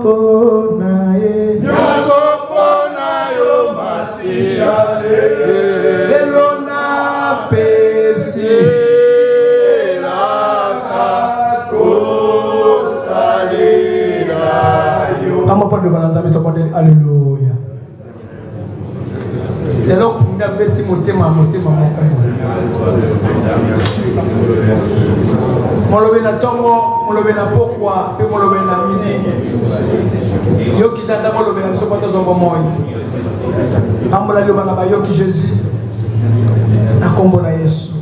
ponaye yo Masia Elona pesi la kosalira yo. Kama pande bananzame to pande alléluia. Lelo kumya beti motema motema moka. Molobe na tongo, molobe na pokwa, pe molobe na midi. Yo kitanda molobe na sopata zombo moyi. Ambola yo bana ba yo ki Jésus. Na kombo na Yesu.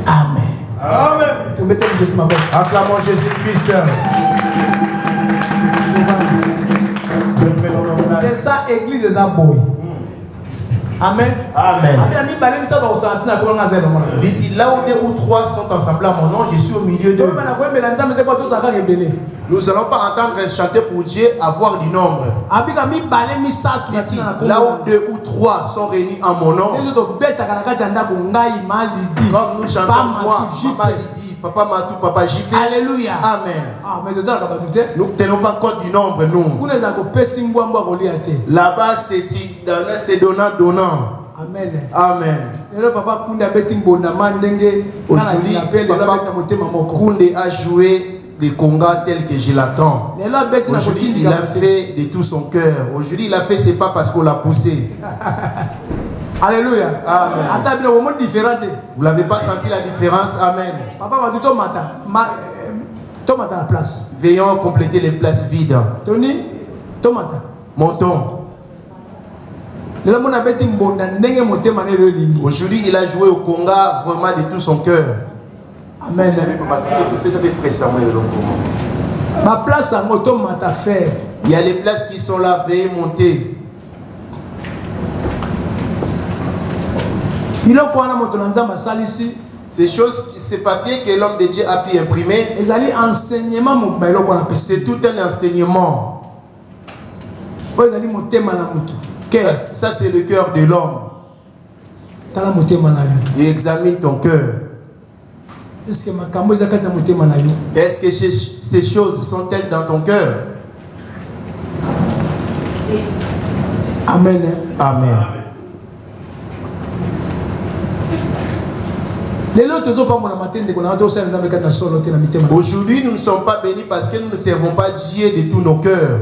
Amen. Amen. Tu mettez Jésus ma bonne. Acclamons Jésus-Christ. C'est ça église des aboy. Amen. Amen. Il dit là où 2 ou 3 sont ensemble à mon nom, je suis au milieu d'eux. Nous n'allons pas entendre chanter pour Dieu avoir du nombre. Il dit là où 2 ou 3 sont réunis en mon nom. Comme nous chantons moi, Maman Lydie, Papa Matou, Papa JP. Alléluia. Amen. Nous ne tenons pas compte du nombre, nous. Là-bas, c'est donnant. Amen. Amen. Aujourd'hui, Papa Koundé a joué les congas tels que je l'attends. Aujourd'hui, il a fait de tout son cœur. Aujourd'hui, il a fait, c'est pas parce qu'on l'a poussé. Alléluia. Amen. Vous n'avez pas senti la différence? Amen. Papa m'a dit tomate à la place. Veillons compléter les places vides. Tony, tomate. Montons. Aujourd'hui, il a joué au conga vraiment de tout son cœur. Amen. Ma place à moto m'a fait. Il y a les places qui sont là, veuillez monter. Ces choses, ces papiers que l'homme de Dieu a pu imprimer, c'est tout un enseignement. Ça c'est le cœur de l'homme. Et examine ton cœur. Est-ce que ces choses sont-elles dans ton cœur? Amen. Amen. Aujourd'hui, nous ne sommes pas bénis parce que nous ne servons pas Dieu de tous nos cœurs.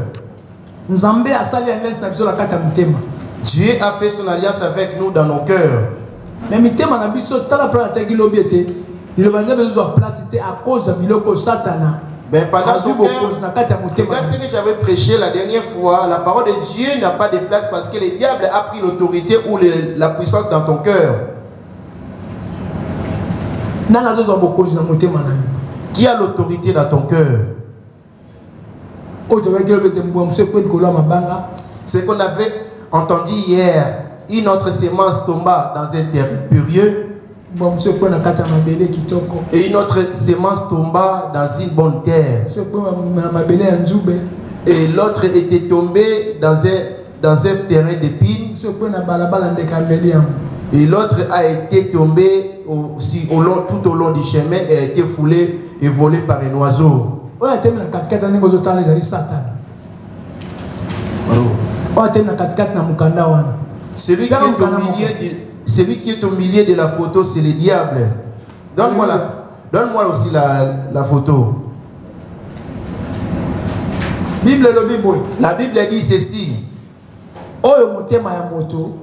Dieu a fait son alliance avec nous dans nos cœurs. Mais pendant ce que j'avais prêché la dernière fois, la parole de Dieu n'a pas de place parce que le diable a pris l'autorité ou la puissance dans ton cœur. Qui a l'autorité dans ton cœur? Ce qu'on avait entendu hier, une autre sémence tomba dans un terrain périlleux et une autre sémence tomba dans une bonne terre. Et l'autre était tombé dans un terrain d'épines. Et l'autre a été tombé tout au long du chemin et a été foulé et volé par un oiseau. Celui qui est au milieu de la photo, c'est le diable. Donne-moi aussi la photo. La Bible dit ceci.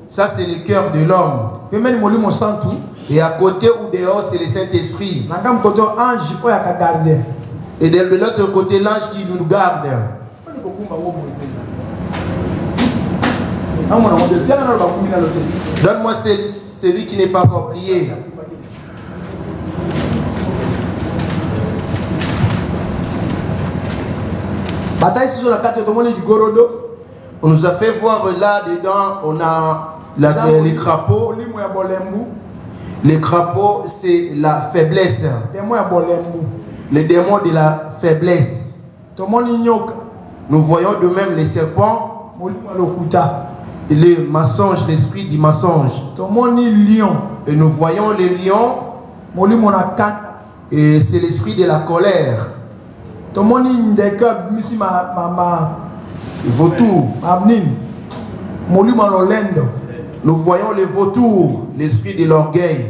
Ça c'est le cœur de l'homme. Et à côté ou dehors c'est le Saint-Esprit. Et de l'autre côté l'ange qui nous garde. Donne-moi celui qui n'est pas encore plié. On nous a fait voir là-dedans, on a les crapauds. Les crapauds, c'est la faiblesse. Les démons de la faiblesse. Nous voyons de même les serpents. Les mensonges, l'esprit du mensonge. Et nous voyons les lions. Et c'est l'esprit de la colère. Vautour. Nous voyons les vautours, l'esprit de l'orgueil.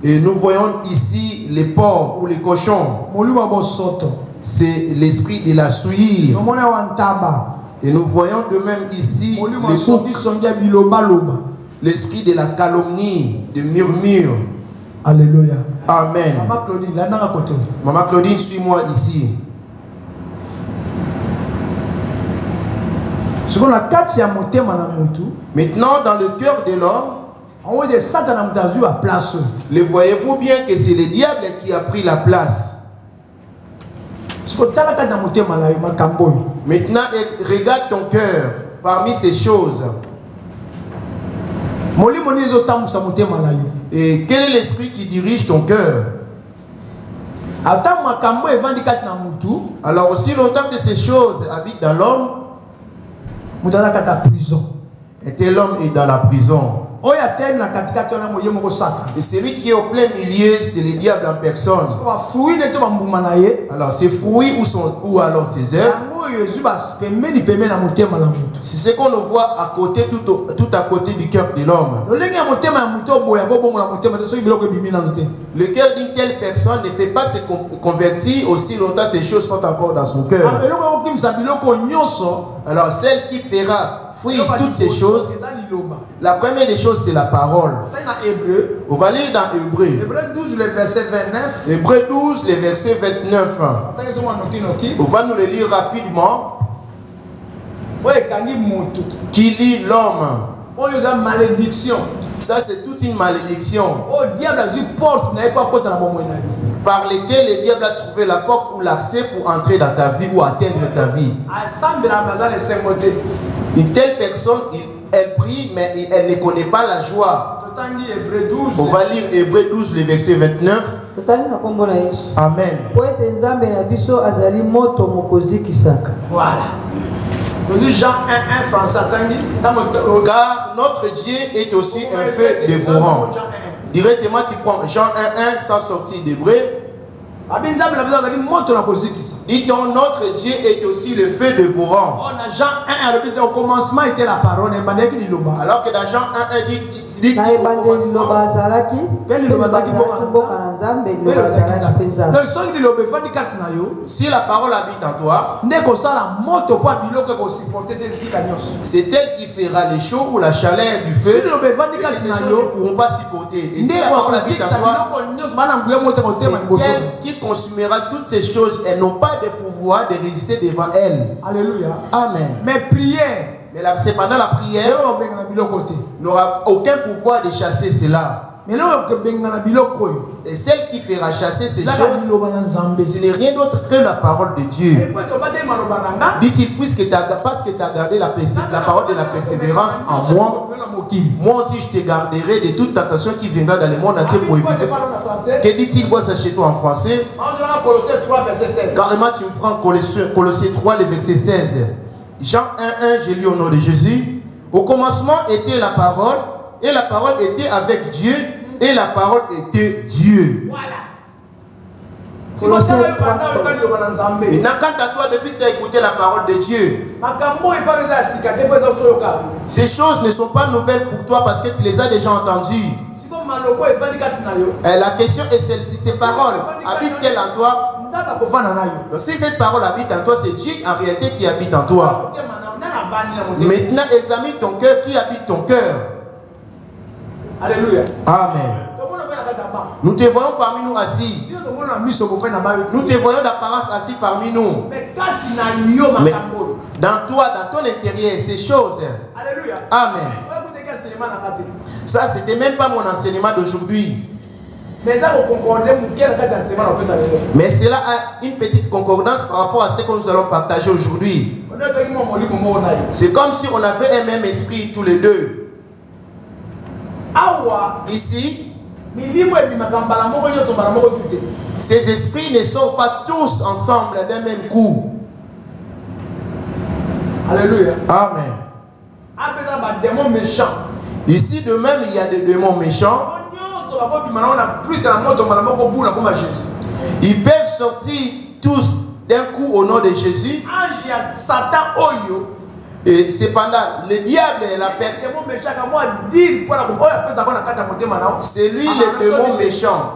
Et nous voyons ici les porcs ou les cochons. C'est l'esprit de la souillure. Et nous voyons de même ici l'esprit de la calomnie, de murmure. Alléluia. Amen. Maman Claudine, suis-moi ici. Maintenant, dans le cœur de l'homme, le voyez-vous bien que c'est le diable qui a pris la place. Maintenant, regarde ton cœur parmi ces choses. Et quel est l'esprit qui dirige ton cœur? Alors aussi longtemps que ces choses habitent dans l'homme, et tel homme est dans la prison. Et celui qui est au plein milieu, c'est le diable en personne. Alors ses fruits ou alors ses œuvres, c'est ce qu'on voit à côté, tout à côté du cœur de l'homme. Le cœur d'une telle personne ne peut pas se convertir aussi longtemps ces choses sont encore dans son cœur. Alors celle qui fera frise toutes ces choses, la première des choses c'est la parole. On va lire dans Hébreu. Hébreu 12, le verset 29. Hébreu 12, le verset 29. On va nous le lire rapidement. Qui lit l'homme? Ça c'est toute une malédiction. Par lesquels le diable a trouvé la porte ou l'accès pour entrer dans ta vie ou atteindre ta vie. Une telle personne, elle prie, mais elle ne connaît pas la joie. On va lire Hébreu 12, le verset 29. Amen. Voilà. Jean 1, 1 français. Car notre Dieu est aussi un feu dévorant. Directement, tu prends Jean 1, 1 sans sortir d'Hébreu. Dit donc, notre Dieu est aussi le feu dévorant. Au commencement était la parole. Alors que dans Jean 1, 1 dit au commencement. Si la parole habite en toi, c'est elle qui fera les chaud ou la chaleur du feu. Et ces choses ne pourront pas supporter. Et si la parole habite en toi, c'est elle qui consumera toutes ces choses. Elles n'ont pas de pouvoir de résister devant elle. Alléluia. Amen. Mais prière. Mais cependant la prière n'aura aucun pouvoir de chasser cela. Et celle qui fera chasser ces choses, ce n'est rien d'autre que la parole de Dieu. Dit-il, parce que tu as gardé la parole de la persévérance en moi, moi aussi je te garderai de toute tentation qui viendra dans le monde entier pour éviter. Que dit-il? Vois ça chez toi en français. Carrément, tu me prends Colossiens 3, le verset 16. Jean 1, 1, j'ai lu au nom de Jésus. Au commencement était la parole, et la parole était avec Dieu, et la parole était Dieu. Voilà. Maintenant, quant à toi, depuis que tu as écouté la parole de Dieu, ces choses ne sont pas nouvelles pour toi parce que tu les as déjà entendues. La question est celle-ci, ces paroles habitent-elles en toi? Donc, si cette parole habite en toi, c'est Dieu en réalité qui habite en toi. Maintenant, examine ton cœur, qui habite ton cœur. Alléluia. Amen. Nous te voyons parmi nous assis. Nous te voyons d'apparence assis parmi nous. Mais dans toi, dans ton intérieur, ces choses. Alléluia. Amen. Ça, c'était même pas mon enseignement d'aujourd'hui. Mais cela a une petite concordance par rapport à ce que nous allons partager aujourd'hui. C'est comme si on avait un même esprit tous les deux. Ici, ces esprits ne sortent pas tous ensemble d'un même coup. Alléluia. Amen. Ici de même, il y a des démons méchants. Ils peuvent sortir tous d'un coup au nom de Jésus. Et cependant, le diable est la personne. C'est lui le démon méchant.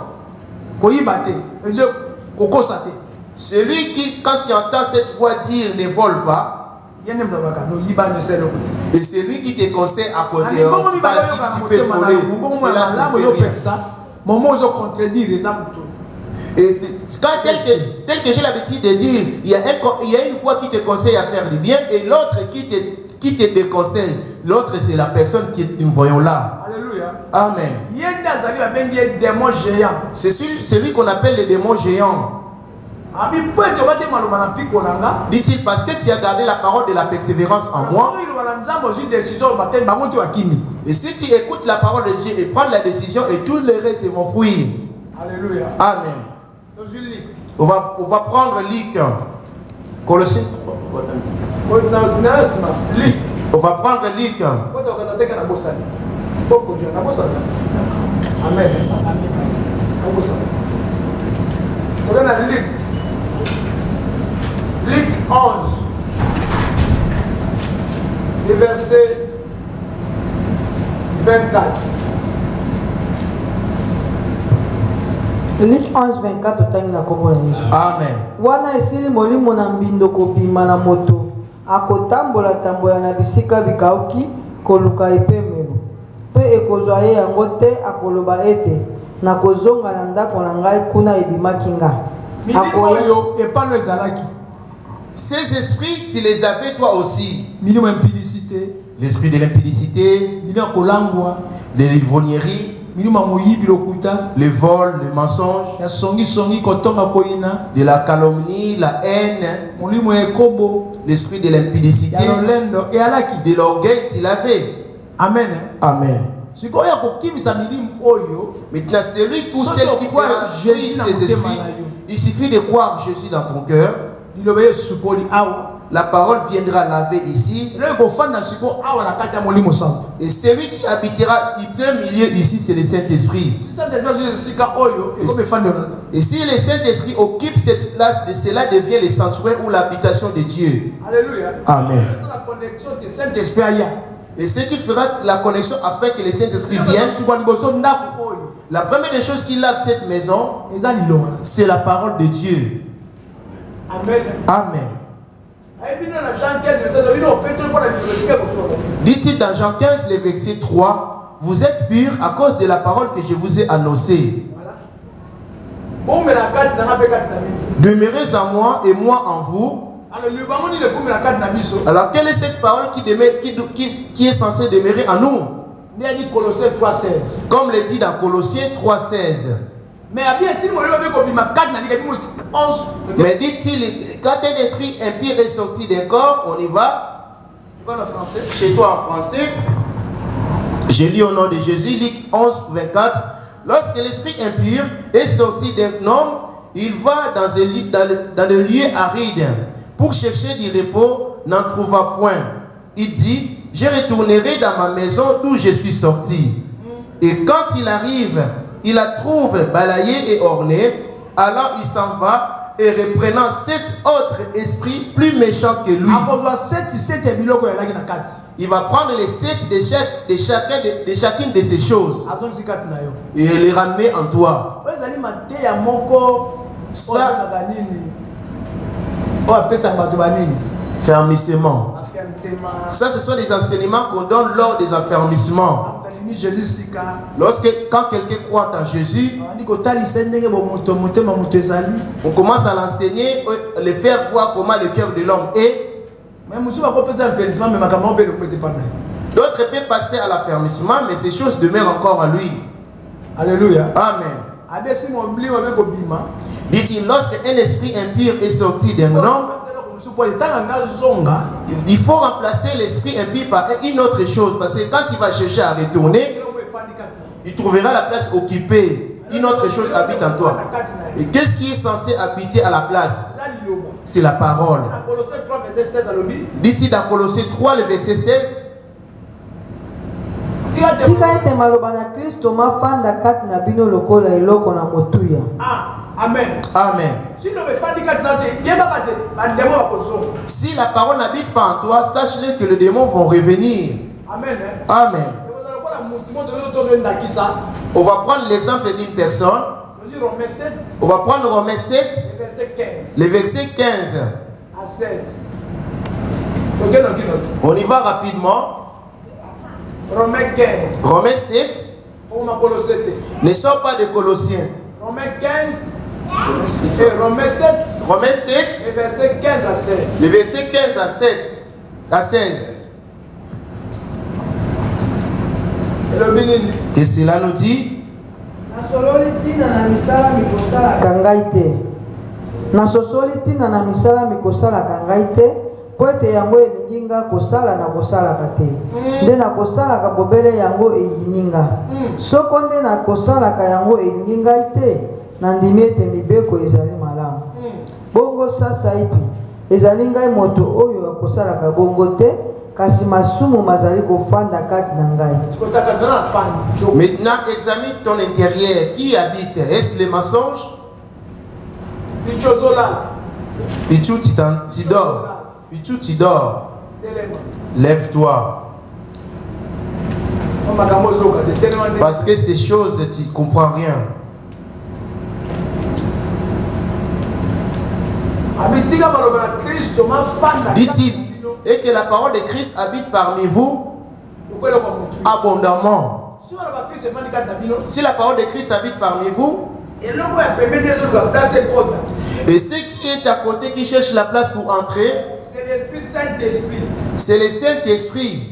Celui qui, quand il entend cette voix dire ne vole pas, et c'est lui qui te conseille à côté. Si tu peux voler, c'est là que et quand tel que j'ai l'habitude de dire, il y a une voix qui te conseille à faire du bien et l'autre qui te déconseille. L'autre, c'est la personne que nous voyons là. Alléluia. Amen. C'est celui qu'on appelle le démon géant. Dit-il, parce que tu as gardé la parole de la persévérance en moi. Et si tu écoutes la parole de Dieu et prends la décision, et tout le reste vont fuir. Alléluia. Amen. On va prendre Luc. Colossiens. On va prendre Luc. Amen. Luc 11, le verset 24. Luc 11, 24, Amen. Wana esili molimo na mbindo kobima na moto akotambola tambola na bisika bikauki koluka epemelo pe ekozwa ye yango te akoloba ete nakozonga na ndako na ngai kuna ebimaki nga. Ces esprits, tu les avais toi aussi. L'esprit de l'impudicité, de l'ivrognerie, le vol, le mensonge, de la calomnie, la haine, l'esprit de l'impudicité, de l'orgueil, tu l'avais. Amen. Amen. Maintenant, celui ou celle qui fera fuir ces esprits, il suffit de croire Jésus dans ton cœur. La parole viendra laver ici. Et celui qui habitera du plein milieu ici, c'est le Saint-Esprit. Et si le Saint-Esprit occupe cette place, cela devient le sanctuaire ou l'habitation de Dieu. Alléluia. Amen. Et ce qui fera la connexion afin que le Saint-Esprit vienne. La première des choses qui lave cette maison, c'est la parole de Dieu. Amen. Amen. Dit-il dans Jean 15, le verset 3, vous êtes purs à cause de la parole que je vous ai annoncée. Demeurez en moi et moi en vous. Alors quelle est cette parole qui est censée demeurer en nous? Comme le dit dans Colossiens 3,16. Mais dit-il, quand un esprit impur est sorti d'un corps, on y va. Chez toi en français. Je lis au nom de Jésus, Luc 11, 24. Lorsque l'esprit impur est sorti d'un homme, il va dans le lieu aride. Pour chercher du repos, n'en trouva point. Il dit, je retournerai dans ma maison d'où je suis sorti. Et quand il arrive, il la trouve balayée et ornée. Alors il s'en va et reprenant 7 autres esprits plus méchants que lui. Il va prendre les 7 de chacune de ces choses et les ramener en toi. Ça, fermissement. Ça, ce sont des enseignements qu'on donne lors des affermissements. Quand quelqu'un croit en Jésus, on commence à l'enseigner, le faire voir comment le cœur de l'homme est. D'autres peuvent passer à l'affermissement, mais ces choses demeurent encore en lui. Alléluia. Amen. Dit-il, lorsqu'un esprit impur est sorti d'un homme, il faut remplacer l'esprit impur par une autre chose. Parce que quand il va chercher à retourner, il trouvera la place occupée. Une autre chose habite en toi. Et qu'est-ce qui est censé habiter à la place? C'est la parole. Dit-il dans Colossiens 3, le verset 16. Amen. Amen. Si la parole n'habite pas en toi, sache-le que les démons vont revenir. Amen. Amen. On va prendre l'exemple d'une personne. On va prendre Romains 7, le verset 15 à 16. On y va rapidement. Romains 15. Romains 7. Ne sort pas de Colossiens. Romains 15. Et Romains 7. Romains 7. Le verset 15 à 16. Le verset 15 à 7 à 16. Que cela nous dit. Nasosoli tina na misala mikosala kangaite poete yango elinginga kosala na kosala kate nde na kosala ka bobele yango eyininga soko nde na kosala ka yango elinginga ite na ndimi ete mibeko ezali malamu bongo sasa ipi ezali ngai moto oyo akosalaka bongo te kasi masumu mazali kofanda kati na ngai. Maintenant examine ton intérieur, qui habite? Est-ce les mensonges? Pichou, tu dors. Pichou, tu dors. Lève-toi. Parce que ces choses, tu ne comprends rien. Dit-il, et que la parole de Christ habite parmi vous abondamment. Si la parole de Christ habite parmi vous, et ce qui est à côté qui cherche la place pour entrer, c'est le Saint-Esprit.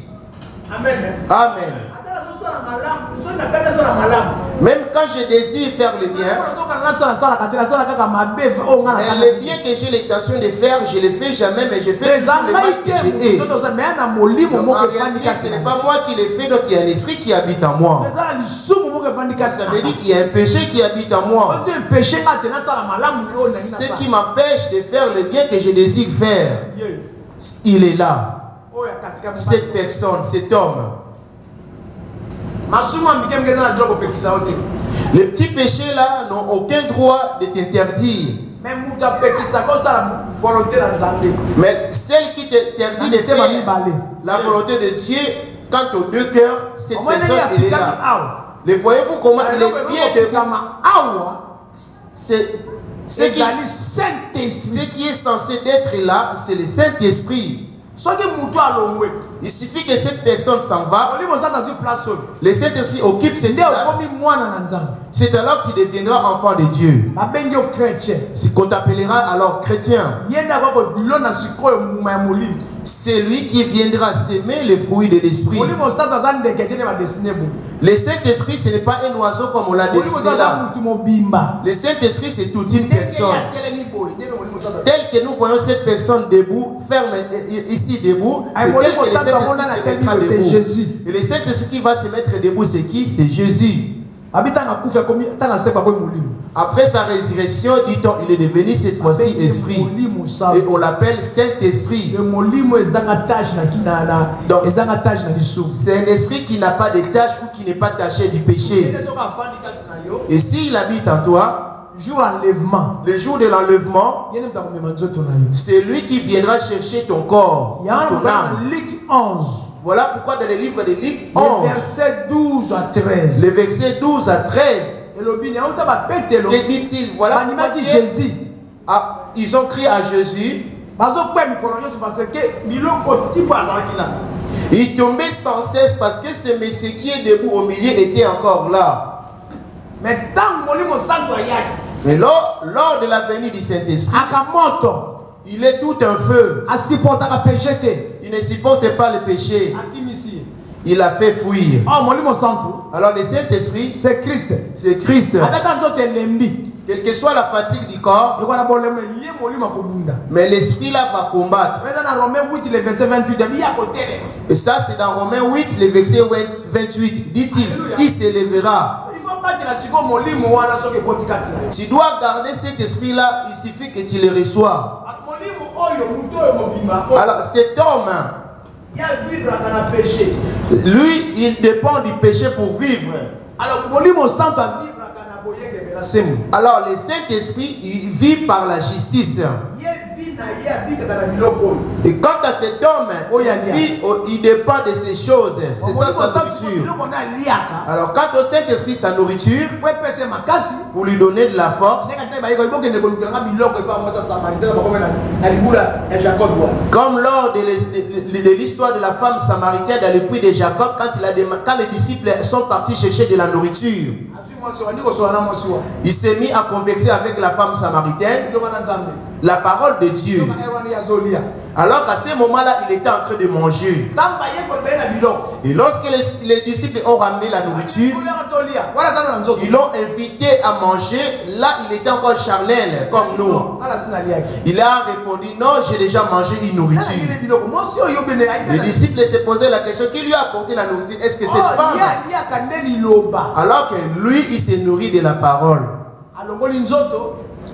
Amen. Amen. Même quand je désire faire le bien, mais le bien que j'ai l'intention de faire, je ne le fais jamais, mais je fais toujours le mal que je hais. Donc, en réalité, ce n'est pas moi qui le fais, donc il y a un esprit qui habite en moi. Ça veut dire qu'il y a un péché qui habite en moi. Ce qui m'empêche de faire le bien que je désire faire, il est là. Cette personne, cet homme. Les petits péchés là n'ont aucun droit de t'interdire. Mais celle qui t'interdit de faire la volonté de Dieu, quant aux deux cœurs, cette personne elle est là. Le voyez-vous comment il est bien debout? Ce qui est censé être là, c'est le Saint-Esprit. Il suffit que cette personne s'en va. Le Saint-Esprit occupe cette place. C'est alors que tu deviendras enfant de Dieu. C'est qu'on t'appellera alors chrétien. C'est lui qui viendra s'aimer les fruits de l'esprit. Le Saint-Esprit, ce n'est pas un oiseau comme on l'a dessiné là. Le Saint-Esprit, c'est toute une personne. Tel que nous voyons cette personne debout, ferme ici debout, c'est tel que le Saint-Esprit se mettra debout. Et le Saint-Esprit qui va se mettre debout, c'est qui? C'est Jésus. Après sa résurrection, dit-on, il est devenu cette fois-ci esprit. Et on l'appelle Saint-Esprit. Donc, c'est un esprit qui n'a pas de tache ou qui n'est pas taché du péché. Et s'il habite en toi, le jour de l'enlèvement, c'est lui qui viendra chercher ton corps, ton âme. 11. Voilà pourquoi dans le livre de Luc 11, le verset 12 à 13. Le verset 12 à 13. Que dit-il? Voilà pourquoi Jésus. Ils ont crié à Jésus. Il tombait sans cesse parce que ce monsieur qui est debout au milieu était encore là. Mais lors de la venue du Saint-Esprit, il est tout un feu. Il ne supporte pas le péché. Il a fait fuir. Alors le Saint-Esprit, c'est Christ. C'est Christ. Quelle que soit la fatigue du corps, mais l'esprit là va combattre. Et ça c'est dans Romains 8, le verset 28. Dit-il, il s'élèvera. Tu dois garder cet esprit là, il suffit que tu le reçois. Alors cet homme, lui il dépend du péché pour vivre. Alors le Saint-Esprit, il vit par la justice. Et quant à cet homme, il dépend de ces choses. C'est ça sa nourriture. Alors quant au Saint-Esprit, sa nourriture, pour lui donner de la force, comme lors de l'histoire de la femme samaritaine dans le puits de Jacob, quand les disciples sont partis chercher de la nourriture, il s'est mis à converser avec la femme samaritaine la parole de Dieu. Alors qu'à ce moment-là, il était en train de manger. Et lorsque les disciples ont ramené la nourriture, ils l'ont invité à manger. Là, il était encore charnel, comme nous. Il a répondu, non, j'ai déjà mangé une nourriture. Les disciples se posaient la question, qui lui a apporté la nourriture? Est-ce que cette femme? Alors que lui, il s'est nourri de la parole.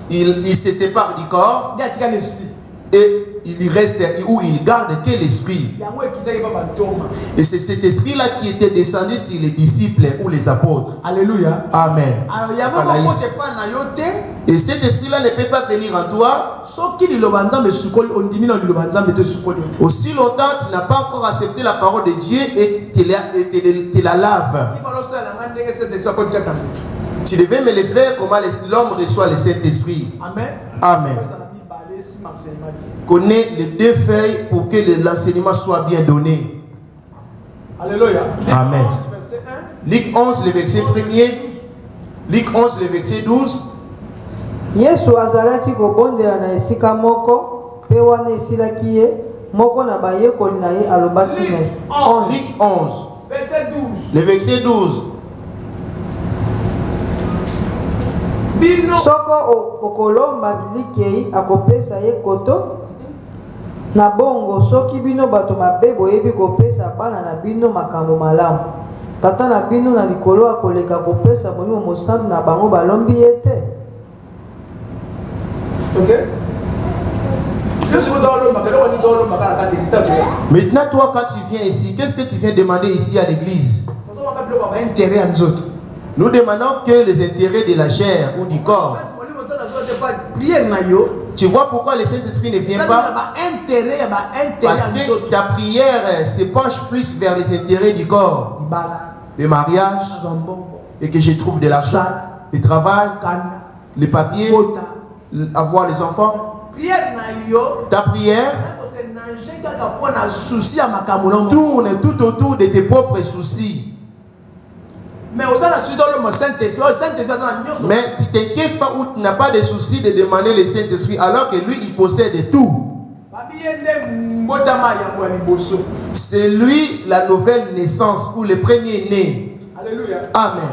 Il se sépare du corps et il reste où il garde que l'esprit. Et c'est cet esprit-là qui était descendu sur les disciples ou les apôtres. Alléluia. Amen. Et cet esprit-là ne peut pas venir en toi aussi longtemps tu n'as pas encore accepté la parole de Dieu et te la lave. Tu devais me le faire comment l'homme reçoit le Saint-Esprit. Amen. Amen. Connais les deux feuilles pour que l'enseignement soit bien donné. Alléluia. Amen. Luc 11, le verset 1er. Luc 11, le verset 12. Yesu azalaki kobondela na esika moko pe wana esilaki ye moko na bayekoli na ye alobaki Luc 11, verset 12. le verset 12. Soko okolomba bilikei akopesa ye koto na bongo soki bino bato mabe boyebi kopesa bana na bino makambo malamu tata na bino na likolo akoleka kopesa molimo mosantu na bango balombi ye te. Maintenant toi quand tu viens ici, qu'est-ce que tu viens demander ici à l'église? Nous demandons que les intérêts de la chair ou du corps. Tu vois pourquoi le Saint-Esprit ne vient pas? Parce que ta prière se penche plus vers les intérêts du corps. Le mariage, et que je trouve de l'argent, le travail, les papiers, avoir les enfants. Ta prière tourne tout autour de tes propres soucis. Mais tu t'inquiètes pas ou tu n'as pas de soucis de demander le Saint-Esprit alors que lui il possède tout. C'est lui la nouvelle naissance ou le premier né. Alléluia. Amen.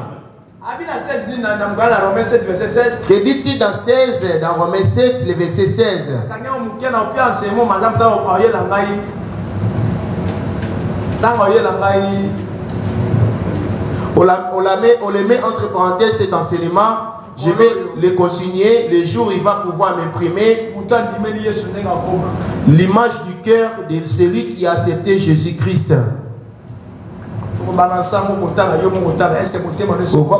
Que dit-il dans 16, dans Romains 7, le verset 16? On le met entre parenthèses cet enseignement. Je vais le continuer. Le jour il va pouvoir m'imprimer l'image du cœur de celui qui a accepté Jésus-Christ. On va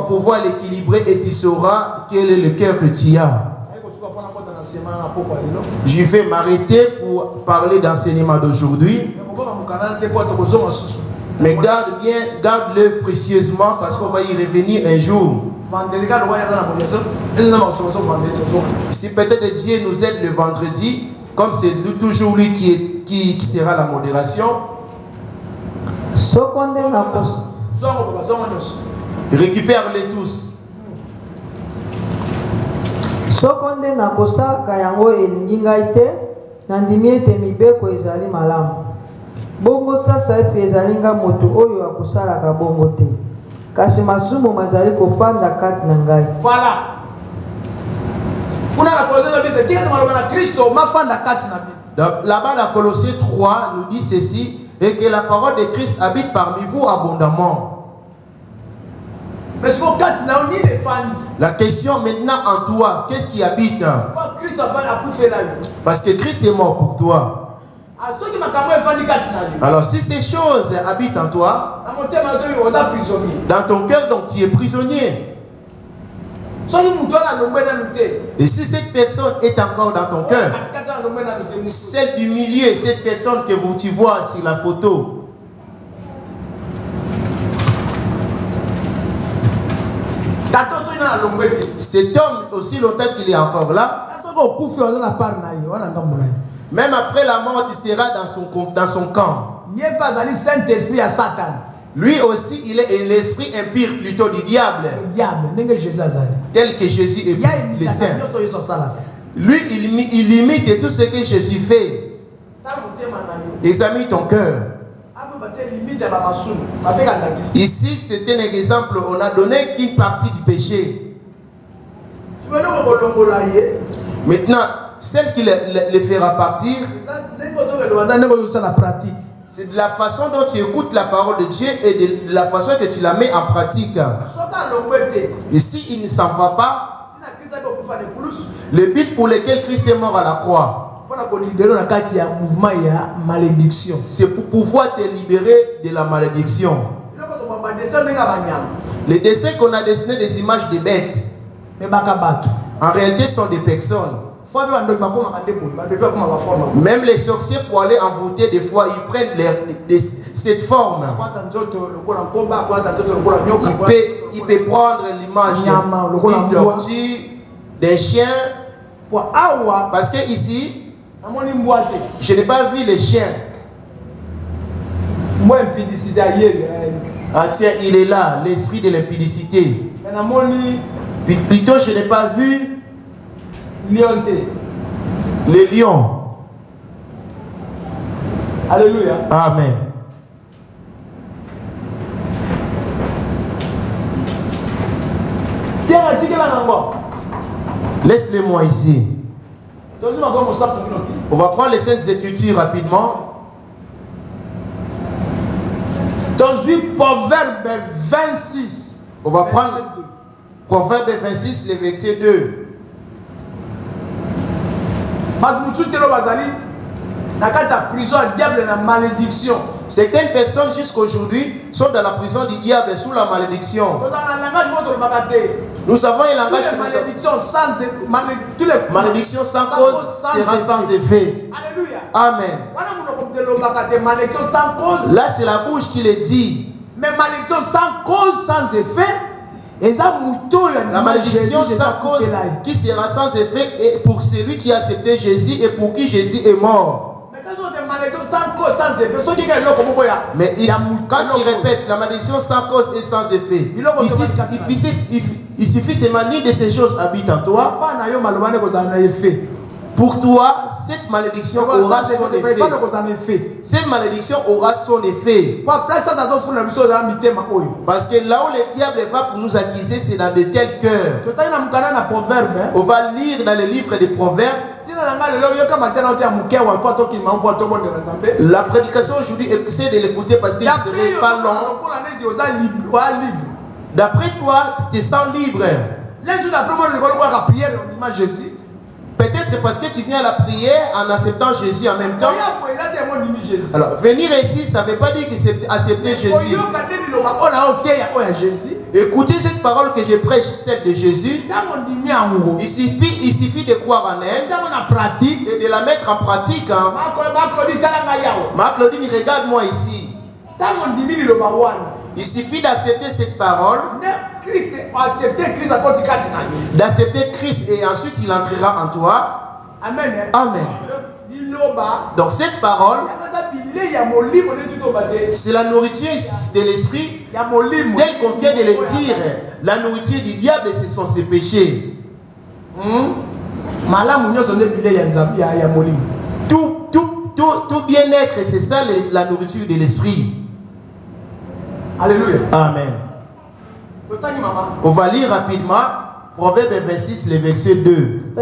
pouvoir l'équilibrer et tu sauras quel est le cœur que tu as. Je vais m'arrêter pour parler d'enseignement d'aujourd'hui. Mais garde-le précieusement parce qu'on va y revenir un jour. Si peut-être Dieu nous aide le vendredi, comme c'est toujours lui qui sera la modération, récupère-les tous. Bongo sasa epi ezalinga moto oyo akosalaka bongo te kasi masumu mazali kofanda kati na ngai. Voilà. Là-bas dans Colossiens 3 nous dit ceci, et que la parole de Christ habite parmi vous abondamment. La question maintenant en toi, qu'est-ce qui habite? Parce que Christ est mort pour toi. Alors si ces choses habitent en toi, dans ton cœur, donc tu es prisonnier. Et si cette personne est encore dans ton cœur, celle du milieu, cette personne que tu vois sur la photo, cet homme, aussi longtemps qu'il est encore là, même après la mort, il sera dans son camp. Lui aussi, il est l'esprit impur plutôt du diable. Tel que Jésus est le saint. Lui, il imite tout ce que Jésus fait. Examine ton cœur. Ici, c'est un exemple. On a donné qu'une partie du péché. Maintenant, celle qui le fera partir, c'est de la façon dont tu écoutes la parole de Dieu et de la façon que tu la mets en pratique. Et s'il ne s'en va pas, le but pour lequel Christ est mort à la croix, c'est pour pouvoir te libérer de la malédiction. Les dessins qu'on a dessinés, des images de bêtes, en réalité sont des personnes. Même les sorciers, pour aller envoûter, des fois ils prennent cette forme. Il peut prendre l'image d'une tortue, d'un chien. Parce que ici, je n'ai pas vu les chiens. Ah tiens, il est là, l'esprit de l'impudicité. Plutôt, je n'ai pas vu les lions. Alléluia. Amen. Laisse-les-moi ici. On va prendre les Saintes Écritures rapidement. Dans Proverbe 26. On va prendre Proverbe 26, le verset 2. Certaines personnes jusqu'aujourd'hui sont dans la prison du diable sous la malédiction. Nous avons un langage que malédiction sans cause sera sans effet. Amen. Là c'est la bouche qui le dit. Mais malédiction sans cause, sans effet. La malédiction sans cause qui sera sans effet est pour celui qui a accepté Jésus et pour qui Jésus est mort. Mais ici, quand tu répètes la malédiction sans cause et sans effet, il suffit seulement l'une de ces choses habite en toi. Pour toi, cette malédiction aura son effet. Cette malédiction aura son effet. Parce que là où le diable va pour nous accuser, c'est dans de tels cœurs. On va lire dans le livre des Proverbes. La prédication aujourd'hui, essaie de l'écouter parce qu'il ne serait pas long. D'après toi, tu te sens libre. Peut-être parce que tu viens à la prière en acceptant Jésus en même temps. Alors, venir ici, ça ne veut pas dire que c'est accepter Jésus. Écoutez cette parole que je prêche, celle de Jésus. Il suffit de croire en elle et de la mettre en pratique. Marc-Claudine, regarde-moi ici. Il suffit d'accepter cette parole. D'accepter Christ et ensuite il entrera en toi. Amen. Amen. Donc cette parole, c'est la nourriture de l'esprit tel qu'on vient de le dire. La nourriture du diable, ce sont ses péchés. Tout bien-être, c'est ça la nourriture de l'esprit. Alléluia. Amen. On va lire rapidement Proverbe 26, le verset 2.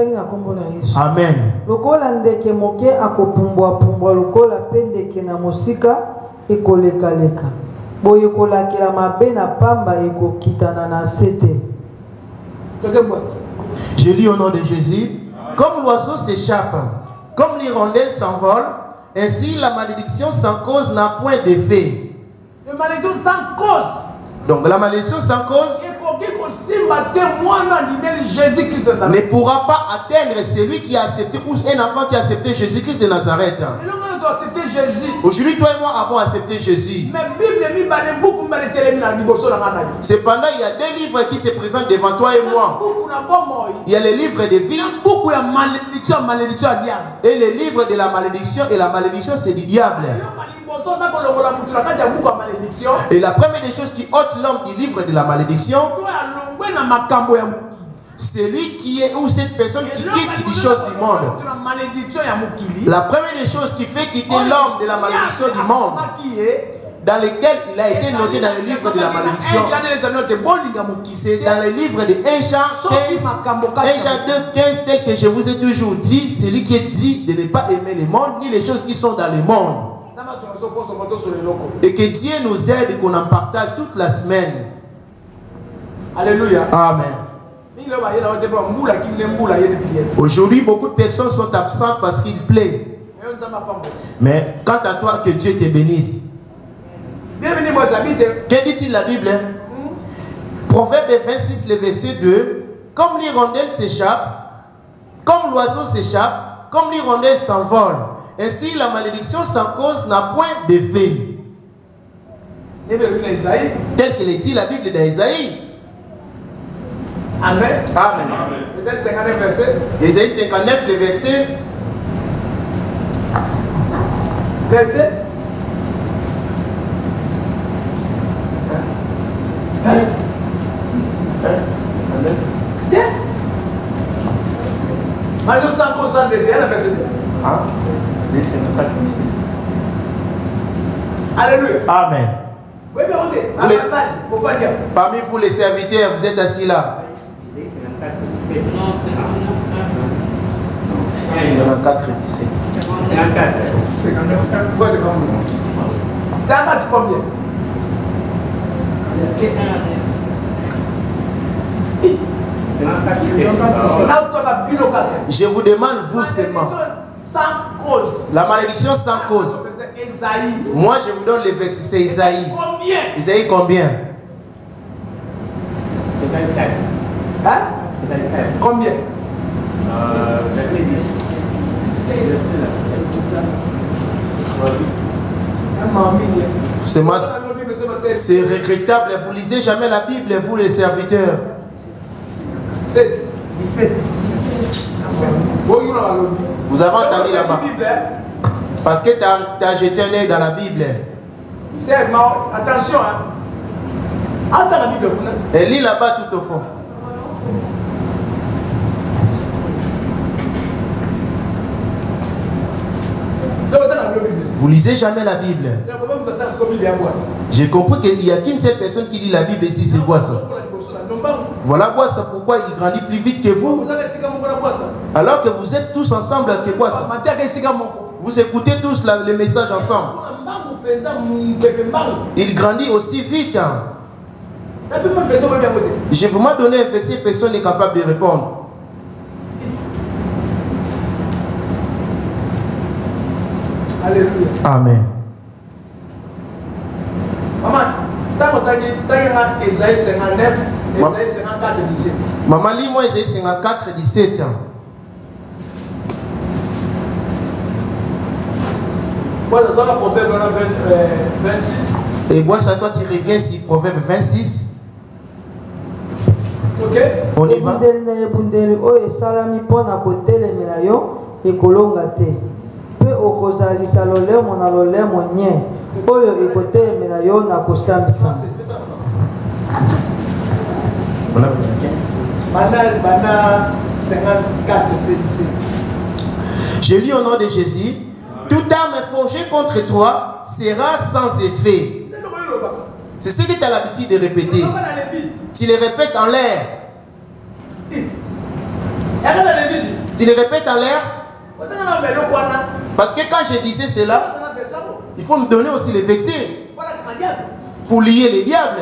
Amen. Lokola ndeke moke akopumbwa pumbwa lokola pendeke na mosika ekoleka leka. Boye kolakela mabe na pamba ekokitana na sete. Je lis au nom de Jésus. Comme l'oiseau s'échappe, comme l'hirondelle s'envole, ainsi la malédiction sans cause n'a point d'effet. La malédiction sans cause. Donc la malédiction sans cause ne pourra pas atteindre celui qui a accepté, ou un enfant qui a accepté Jésus-Christ de Nazareth. Aujourd'hui, toi et moi avons accepté Jésus. Cependant, il y a deux livres qui se présentent devant toi et moi. Il y a le livre de vie et le livre de la malédiction. Et la malédiction, c'est du diable. Et la première des choses qui ôte l'homme du livre de la malédiction, c'est lui qui est, ou cette personne qui quitte les choses du monde. La première des choses qui fait quitter l'homme de la malédiction du monde, dans lequel il a été noté dans le livre de la malédiction, c'est dans le livre de 1 Jean 2:15, tel que je vous ai toujours dit, c'est lui qui est dit de ne pas aimer le monde ni les choses qui sont dans le monde. Et que Dieu nous aide et qu'on en partage toute la semaine. Alléluia. Amen. Aujourd'hui, beaucoup de personnes sont absentes parce qu'il plaît. Mais quant à toi, que Dieu te bénisse. Que dit-il la Bible? Proverbe 26, le verset 2. Comme l'hirondelle s'échappe, comme l'oiseau s'échappe, comme l'hirondelle s'envole, ainsi la malédiction sans cause n'a point d'effet. Tel qu'il est dit la Bible d'Ésaïe. Amen. Amen. Ésaïe 59, le verset. Verset. Alléluia. Amen. Parmi vous les serviteurs, vous êtes assis là. 54 et 17. 54. Pourquoi c'est combien? C'est un match combien? Je vous demande vous seulement. Sans cause. La malédiction sans cause. Moi je vous donne le verset, c'est Isaïe. Combien? Isaïe combien? 54. Hein? 54. Combien? Verset 10. C'est regrettable, vous lisez jamais la Bible, vous les serviteurs. 7. 17. Vous avez entendu là-bas. Parce que tu as jeté un œil dans la Bible. Attention, hein. Attends la Bible. Et lis là-bas tout au fond. Vous lisez jamais la Bible. J'ai compris qu'il n'y a qu'une seule personne qui lit la Bible ici, c'est quoi ça? Voilà quoi ça, pourquoi il grandit plus vite que vous. Alors que vous êtes tous ensemble, que quoi ça? Vous écoutez tous les messages ensemble. Il grandit aussi vite. J'ai vraiment donné un verset, personne n'est capable de répondre. Alléluia. Amen. Maman, Esaïe 59, Esaïe 54, 17. Maman, lis-moi Esaïe 54, 17. Proverbe 26. Et moi, ça toi, tu reviens sur Proverbe 26. Ok. On y va. Okozalisa lolemo na lolemo nye oyo ekotelemela yo na kosambisa. Je lis au nom de Jésus. Toute arme forgée contre toi sera sans effet. C'est ce que tu as l'habitude de répéter. Tu les répètes en l'air. Tu les répètes en l'air. Parce que quand je disais cela, il faut me donner aussi les versets pour lier les diables.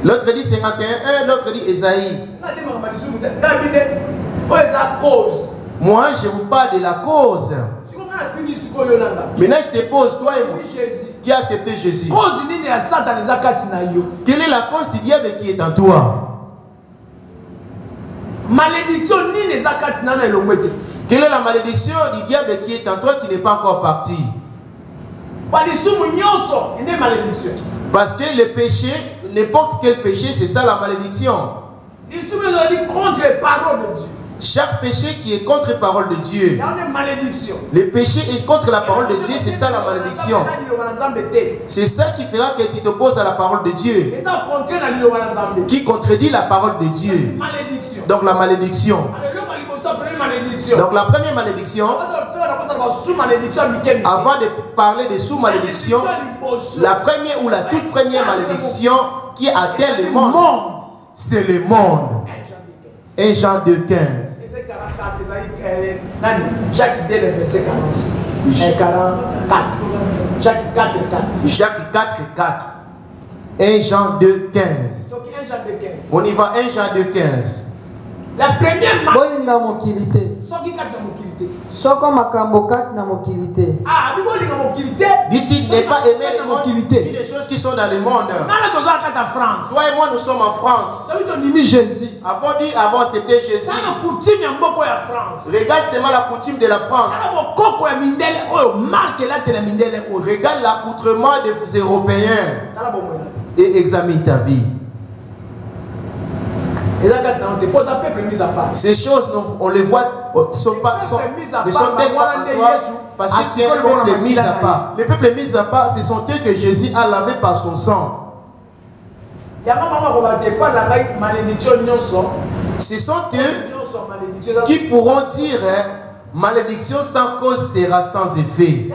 L'autre dit 51, l'autre dit Esaïe. Moi, je vous parle de la cause. Maintenant, je te pose, toi et moi, qui a accepté Jésus. Quelle est la cause du diable qui est en toi? Quelle est la malédiction du diable qui est en toi qui n'est pas encore partie? Parce que le péché, n'importe quel péché, c'est ça la malédiction. Contre les paroles de Dieu. Chaque péché qui est contre la parole de Dieu. Le péché est contre la parole de Dieu, c'est ça la malédiction. C'est ça qui fera que tu t'opposes à la parole de Dieu. Qui contredit la parole de Dieu. Donc la malédiction. Donc la première malédiction, avant de parler de sous-malédiction, la première ou la toute première malédiction qui atteint le monde, c'est le monde. 1 Jean 2,15. Jacques 2, verset 46. 44. Jacques 4, 4. Jacques 4, 4. 1 Jean 2, 15. On y va, 1 Jean 2, 15. La première dit-il n'est pas aimer le monde, dit les choses qui sont dans le monde. Toi et moi nous sommes en France. Avant c'était Jésus. Regarde seulement la coutume de la France. Regarde l'accoutrement des Européens et examine ta vie. Ces choses, on les voit, ne sont peut-être pas en toi parce que c'est un peuple mis à part. Les peuples mis à part, ce sont eux que Jésus a lavé par son sang. Ce sont eux qui pourront dire malédiction sans cause sera sans effet.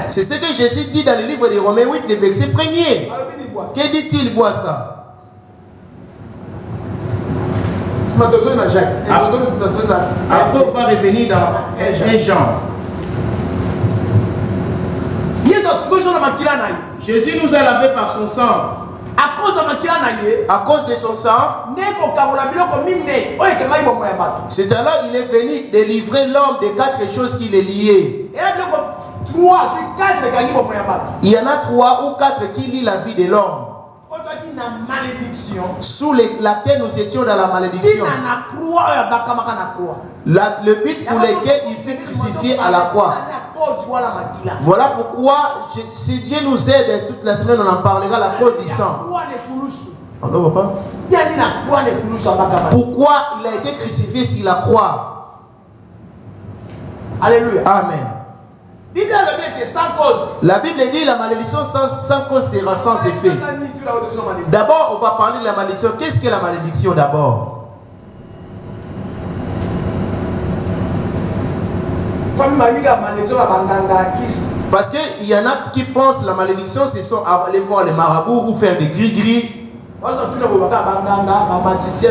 C'est ce que Jésus dit dans le livre de Romains 8, le verset 1er. Que dit-il, boit ça? Après, on va revenir dans 1 Jean. Jésus nous a lavé par son sang. À cause de son sang, c'est alors il est venu délivrer l'homme des 4 choses qui les liaient. Il y en a 3 ou 4 qui lient la vie de l'homme, sous laquelle nous étions dans la malédiction. Le but pour lequel il fait crucifier à la croix. Voilà pourquoi, si Dieu nous aide toute la semaine, on en parlera, la cause du sang. On ne voit pas? Pourquoi il a été crucifié sur la croix? Alléluia. Amen. La Bible dit la malédiction sans cause sera sans effet. D'abord, on va parler de la malédiction. Qu'est-ce que la malédiction d'abord? Parce qu'il y en a qui pensent que la malédiction, ce sont aller voir les marabouts ou faire des gris-gris.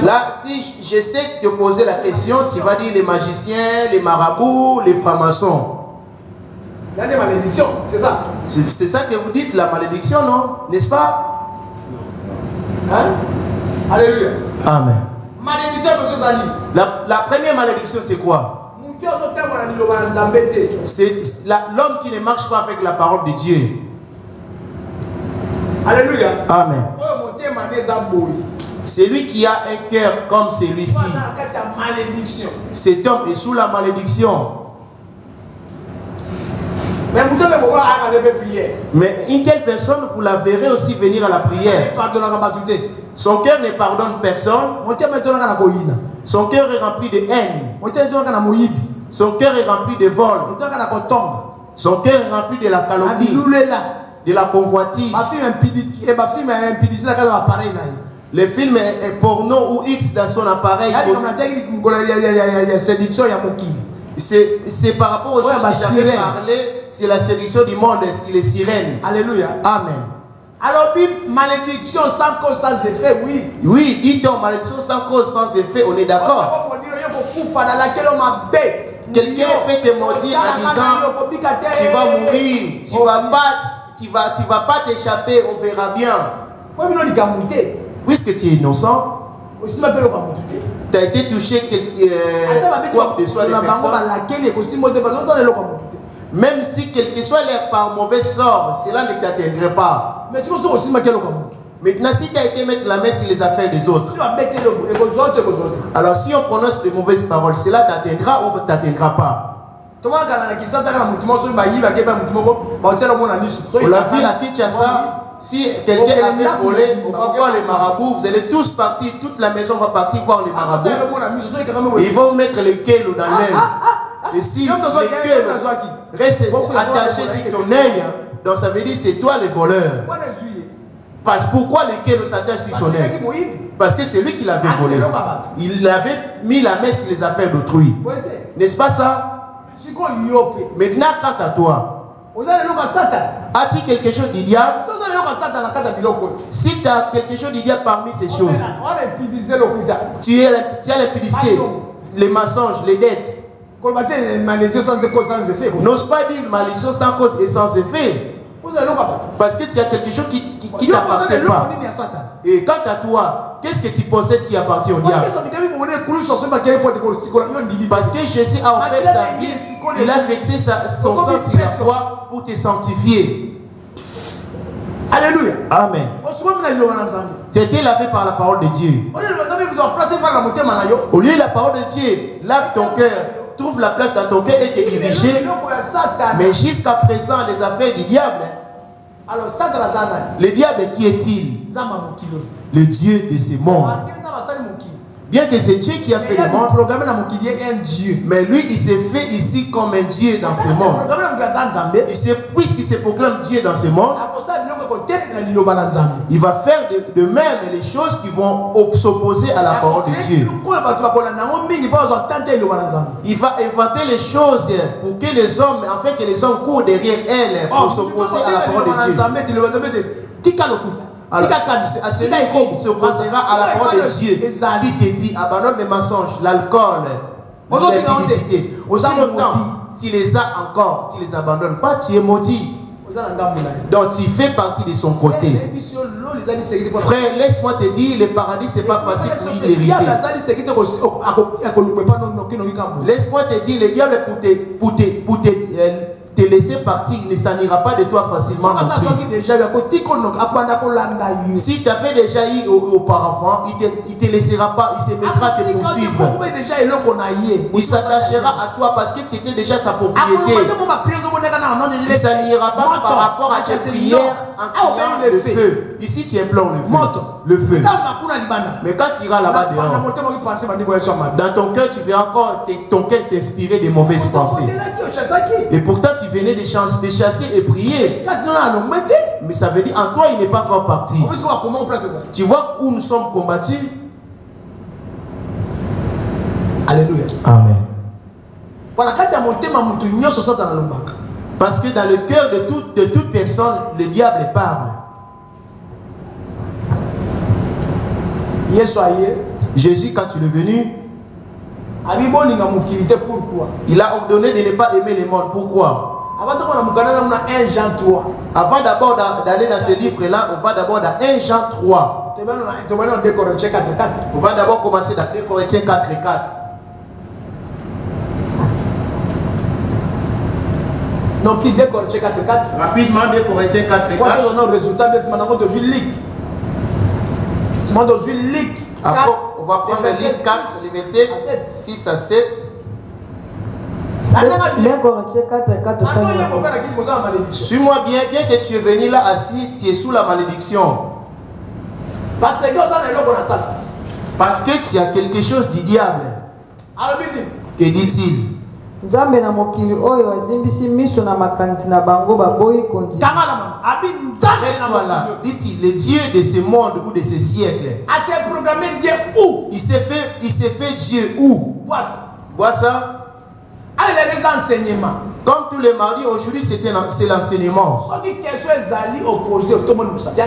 Là, si j'essaie de te poser la question, tu vas dire les magiciens, les marabouts, les francs-maçons. Il y a des malédictions, c'est ça. C'est ça que vous dites, la malédiction, non? N'est-ce pas? Hein? Alléluia. Amen. Malédiction, la première malédiction, c'est quoi? C'est l'homme qui ne marche pas avec la parole de Dieu. Alléluia. Amen. C'est lui qui a un cœur comme celui-ci. Cet homme est sous la malédiction. Mais une telle personne, vous la verrez aussi venir à la prière. Son cœur ne pardonne personne. Son cœur est rempli de haine. Son cœur est rempli de vol. Son cœur est rempli de la calomnie, de la convoitise. Les films porno ou X dans son appareil. C'est par rapport aux choses que j'avais parlé, c'est la séduction du monde, c'est les sirènes. Alléluia. Amen. Alors, malédiction sans cause, sans effet, oui. Oui, dit-on malédiction sans cause, sans effet, on est d'accord. Quelqu'un peut te maudire en disant tu vas mourir, tu vas pas t'échapper, on verra bien. Puisque tu es innocent, Tu as été touché quoi que ce soit les personnes. Même si quel que soit l'air par mauvais sort, cela ne t'atteindrait pas. Maintenant, si tu as été mettre la main sur les affaires des autres, alors si on prononce de mauvaises paroles, cela t'atteindra ou ne t'atteindra pas. On l'a vu à Kinshasa. Si quelqu'un a fait voler, on va voir les marabouts. Vous allez tous partir, toute la maison va partir voir les marabouts. Et ils vont mettre le kélo dans l'œil. Et si le kélo reste attaché sur ton œil, donc ça veut dire c'est toi le voleur. Parce pourquoi le kélo s'attache sur son œil? Parce que c'est lui qui l'avait volé. Il avait mis la main sur les affaires d'autrui. N'est-ce pas ça? Maintenant, quant à toi, as-tu quelque chose du diable? Si tu as quelque chose du diable parmi ces choses, tu as l'impudicité, les mensonges, les dettes. N'ose pas dire malédiction sans cause et sans effet. Parce que tu as quelque chose qui ne t'appartient pas. Et quant à toi, qu'est-ce que tu possèdes qui appartient au diable? Parce que Jésus a offert sa vie, il a vexé son sang sur la croix pour te sanctifier. Alléluia. Amen. Tu étais lavé par la parole de Dieu. Au lieu de la parole de Dieu, lave ton cœur, trouve la place dans ton cœur et te diriger. Mais jusqu'à présent, les affaires du diable. Le diable, qui est-il? Le Dieu de ce monde. Bien que c'est Dieu qui a fait le monde, mais lui, il s'est fait ici comme un Dieu dans ce monde. Puisqu'il se proclame Dieu dans ce monde, il va faire de même les choses qui vont s'opposer à la parole de Dieu. Il va inventer les choses pour que les hommes, afin que les hommes courent derrière elles pour s'opposer à la parole de Dieu. Alors, à celui qui s'opposera à la parole de Dieu, qui te dit abandonne les mensonges, l'alcool, l'impudicité. Aussi longtemps, tu les as encore, tu les abandonnes pas, tu es maudit. Donc tu fais partie de son côté. Frère, laisse-moi te dire, le paradis c'est pas facile pour y hériter. Laisse-moi te dire, le diable pour te laisser partir, il ne s'en ira pas de toi facilement. Si tu avais déjà eu auparavant, il ne te laissera pas, il se mettra à te poursuivre. Il s'attachera à toi parce que tu étais déjà sa propriété. Il ne s'en ira pas par rapport à tes prières en criant le feu. Ici tu implores le feu. Mais quand tu iras là-bas dehors, dans ton cœur tu verras encore ton cœur t'inspirer de mauvaises pensées. Et pourtant tu venais de chasser et prier. Mais ça veut dire en toi il n'est pas encore parti. Tu vois où nous sommes combattus. Alléluia. Amen. Parce que dans le cœur de toute personne, le diable parle. Jésus, quand il est venu, il a ordonné de ne pas aimer le monde. Pourquoi? Avant d'abord d'aller dans ce livre-là, on va d'abord dans 1 Jean 3. On va d'abord commencer dans 2 Corinthiens 4 et 4. Donc, 2 Corinthiens 4 et 4. Rapidement, 2 Corinthiens 4 et 4. Après, on va prendre le livre 4, les versets 6 à 7. 2 Corinthiens 4 et 4. Suis-moi bien, bien que tu es venu là assis, tu es sous la malédiction. Parce que tu as quelque chose du diable. Que dit-il? Nzambe na mokili oyo azimbisi miso na makanisi na bango baboyi kondi. Voilà, dit-il, le Dieu de ce monde ou de ce siècle. Il s'est fait Dieu où? Vois ça? Les enseignements. Comme tous les mardis, aujourd'hui c'est l'enseignement. Si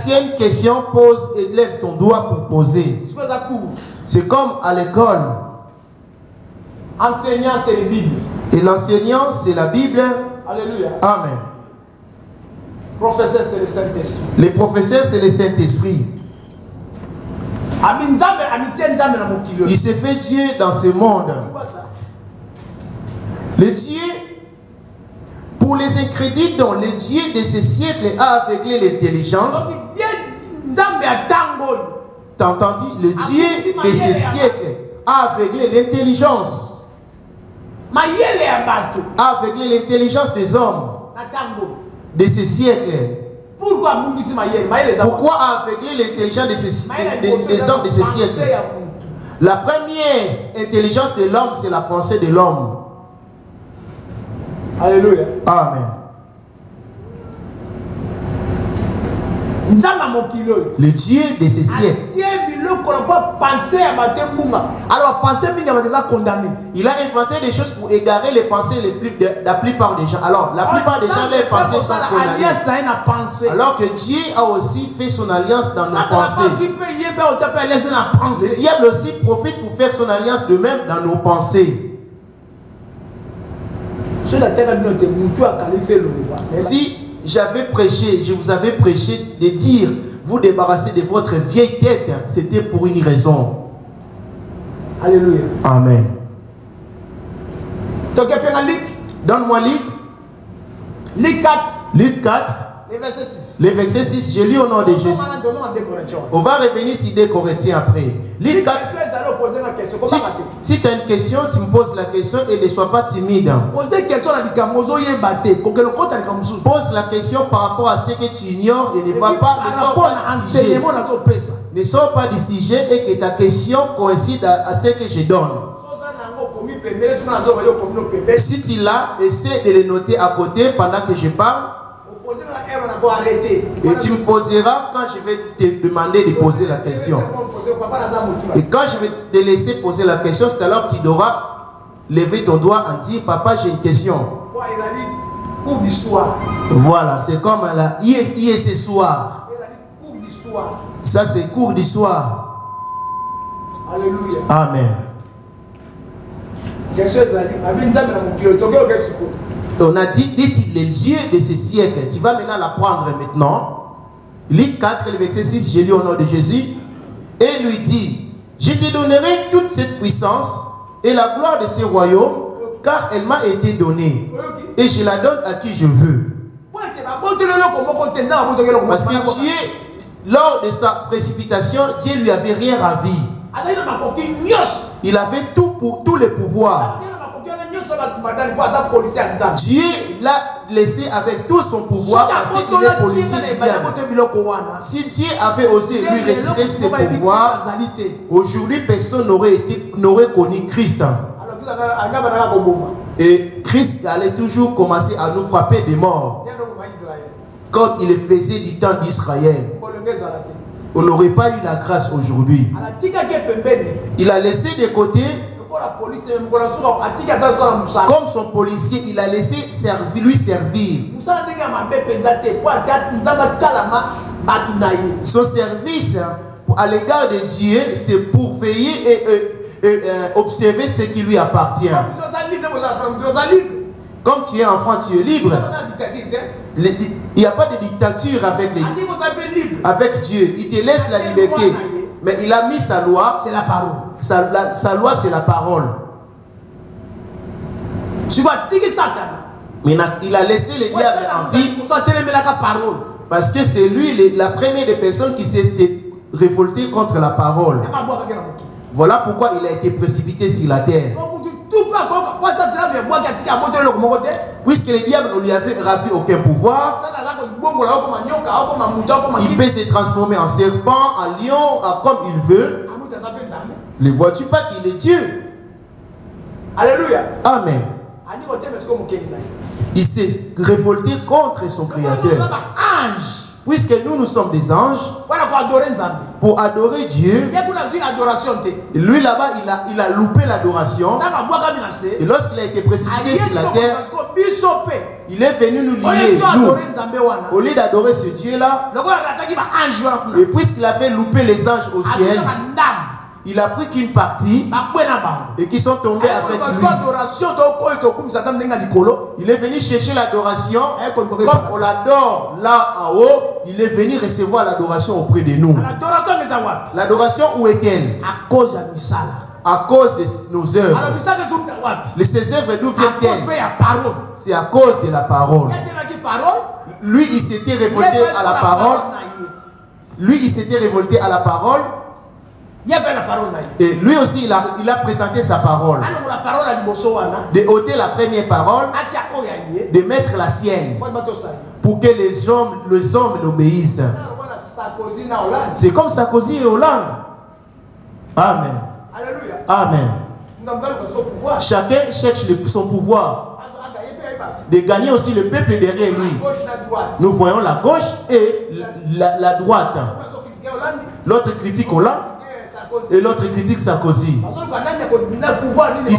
il y a une question, pose et lève ton doigt pour poser. C'est comme à l'école. Enseignant, c'est la Bible. Et l'enseignant, c'est la Bible. Alléluia. Amen. Professeur, c'est le Saint-Esprit. Les professeurs, c'est le Saint-Esprit. Il s'est fait Dieu dans ce monde. Le Dieu, pour les incrédules, dont le Dieu de ce siècle a aveuglé l'intelligence. T'as entendu? Le Dieu de ce siècle a aveuglé l'intelligence. A aveuglé l'intelligence des hommes de ce siècle. Pourquoi a aveuglé l'intelligence des hommes de ce siècle? La première intelligence de l'homme, c'est la pensée de l'homme. Alléluia. Amen. Le Dieu de ce siècle. Il a inventé des choses pour égarer les pensées de la plupart des gens. Alors, la plupart des gens, les pensées sont condamnées. Alors que Dieu a aussi fait son alliance dans nos pensées. Le diable aussi profite pour faire son alliance de même dans nos pensées. Si j'avais prêché, je vous avais prêché de dire, vous débarrasser de votre vieille tête, c'était pour une raison. Alléluia. Amen. Donne-moi Luc 4. Luc 4. Le verset 6, je lis au nom de Jésus. On va revenir sur 2 Corinthiens après. Luc 4. Si tu as une question, tu me poses la question et ne sois pas timide. Pose la question par rapport à ce que tu ignores et ne va pas. Ne sois pas du sujet et que ta question coïncide à ce que je donne. Si tu l'as, essaie de le noter à côté pendant que je parle. Et tu me poseras quand je vais te demander de poser la question. Et quand je vais te laisser poser la question, c'est alors que tu devras lever ton doigt en dire, papa, j'ai une question. Voilà, c'est comme là, hier ce soir. Ça, c'est cours d'histoire. Alléluia. Amen. On a dit, les yeux de ce siècle. Tu vas maintenant l'apprendre maintenant. Luc 4, le verset 6, je lis au nom de Jésus. Et lui dit, je te donnerai toute cette puissance et la gloire de ce royaume, car elle m'a été donnée. Et je la donne à qui je veux. Parce que Dieu, lors de sa précipitation, Dieu lui avait rien ravi. Il avait tout pour tous les pouvoirs. Dieu l'a laissé avec tout son pouvoir parce qu'il est policier du diable. Si Dieu avait osé lui retirer ses pouvoirs, aujourd'hui personne n'aurait connu Christ. Et Christ allait toujours commencer à nous frapper des morts, comme il le faisait du temps d'Israël. On n'aurait pas eu la grâce aujourd'hui. Il a laissé de côté. Comme son policier, il a laissé lui servir. Son service à l'égard de Dieu, c'est pour veiller et observer ce qui lui appartient. Comme tu es enfant, tu es libre. Il n'y a pas de dictature avec Dieu. Il te laisse la liberté. Mais il a mis sa loi. C'est la parole. Sa loi, c'est la parole. Mais il a laissé les diables en vie. Parce que c'est lui la première des personnes qui s'est révoltée contre la parole. Voilà pourquoi il a été précipité sur la terre. Puisque les diables ne lui avaient ravi aucun pouvoir, il peut se transformer en serpent, en lion, comme il veut. Ne vois-tu pas qu'il est Dieu? Alléluia. Amen. Il s'est révolté contre son Créateur. Puisque nous sommes des anges, pour adorer Dieu, lui là-bas, il a loupé l'adoration. Et lorsqu'il a été précipité sur la terre, il est venu nous lier, nous, au lieu d'adorer ce Dieu-là. Et puisqu'il avait loupé les anges au ciel, il a pris qu'une partie et qui sont tombés avec lui. Il est venu chercher l'adoration comme on l'adore là en haut. il est venu recevoir l'adoration auprès de nous. L'adoration, où est-elle? À cause de nos œuvres. Ces œuvres, d'où viennent-elles? C'est à cause de la parole. Lui, il s'était révolté à la parole. Lui, il s'était révolté à la parole. Et lui aussi, il a présenté sa parole. De ôter la première parole, de mettre la sienne, pour que les hommes l'obéissent. C'est comme Sarkozy et Hollande. Amen. Amen. Chacun cherche son pouvoir, de gagner aussi le peuple derrière lui. Nous voyons la gauche et la droite. L'autre critique Hollande et l'autre critique Sarkozy. Il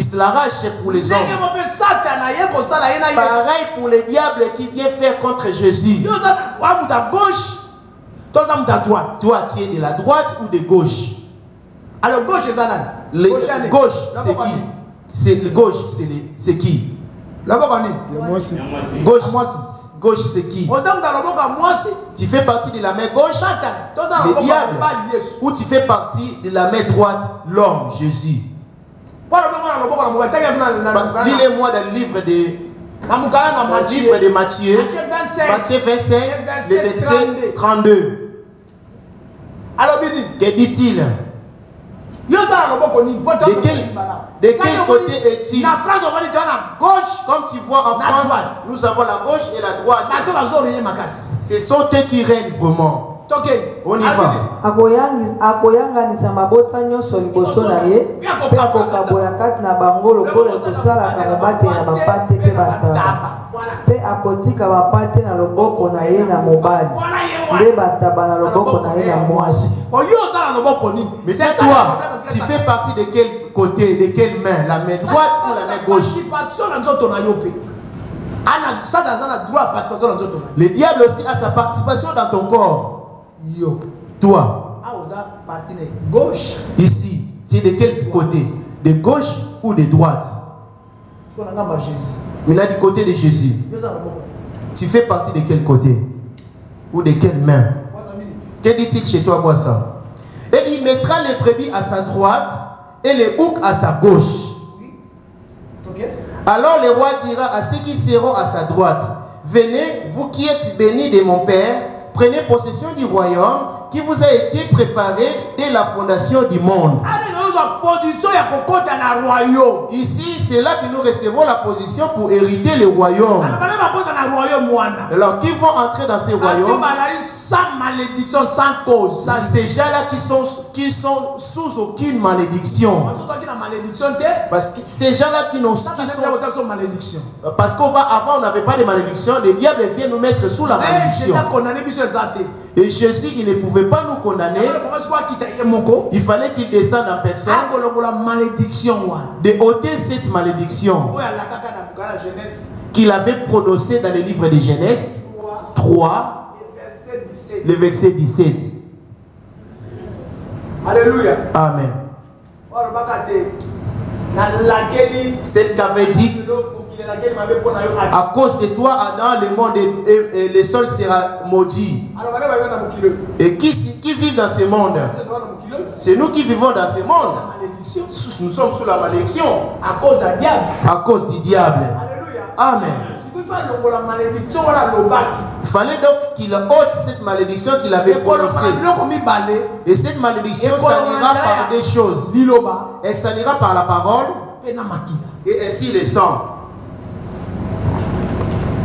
se l'arrache pour les hommes. Pareil pour les diables qui viennent faire contre Jésus. Toi, tu es de la droite ou de gauche? Alors gauche, gauche, c'est qui? C'est gauche, c'est qui? Gauche, c'est qui? Tu fais partie de la main gauche, le diable, ou tu fais partie de la main droite, l'homme, Jésus. Lisez-moi dans le livre de Matthieu 25, le verset 32. Que dit-il? De quel côté est-il? Comme tu vois en France, nous avons la gauche et la droite. Ce sont eux qui règnent vraiment. On y va. Akoyanganisa mabota nyonso liboso na ye pe akokabola kati na bango lokola ekosalaka mobate na bapate pe bataba pe akotika bapate na loboko na ye na mobali nde bataba na loboko na ye na mwasi. Mais toi, tu fais partie de quel côté, de quelle main? La main droite ou la main gauche? Le diable aussi a sa participation dans ton corps. Toi, ici, tu es de quel côté? De gauche ou de droite? Il a du côté de Jésus. Tu fais partie de quel côté? Ou de quelle main? Que dit-il chez toi, moi ça? Et il mettra les brebis à sa droite et les boucs à sa gauche. Alors le roi dira à ceux qui seront à sa droite: venez, vous qui êtes bénis de mon Père, prenez possession du royaume qui vous a été préparé dès la fondation du monde. Ici, c'est là que nous recevons la position pour hériter le royaume. Alors, qui vont entrer dans ces royaumes? Sans malédiction, sans cause. Ces gens-là qui sont sous aucune malédiction. Parce que ces gens-là qui sont malédiction. Parce qu'avant on n'avait pas de malédiction, le diable vient nous mettre sous la malédiction. Et Jésus, il ne pouvait pas nous condamner. Il fallait qu'il descende en personne de ôter cette malédiction qu'il avait prononcée dans le livre de Genèse 3, le verset 17. Alléluia. Amen. Celle qui avait dit: à cause de toi, dans le monde, le sol sera maudit. Et qui vit dans ce monde? C'est nous qui vivons dans ce monde. Nous sommes sous la malédiction. À cause du diable. Amen. Il fallait donc qu'il ôte cette malédiction qu'il avait prononcée. Et cette malédiction s'anira par des choses. Elle s'anira par la parole et ainsi le sang.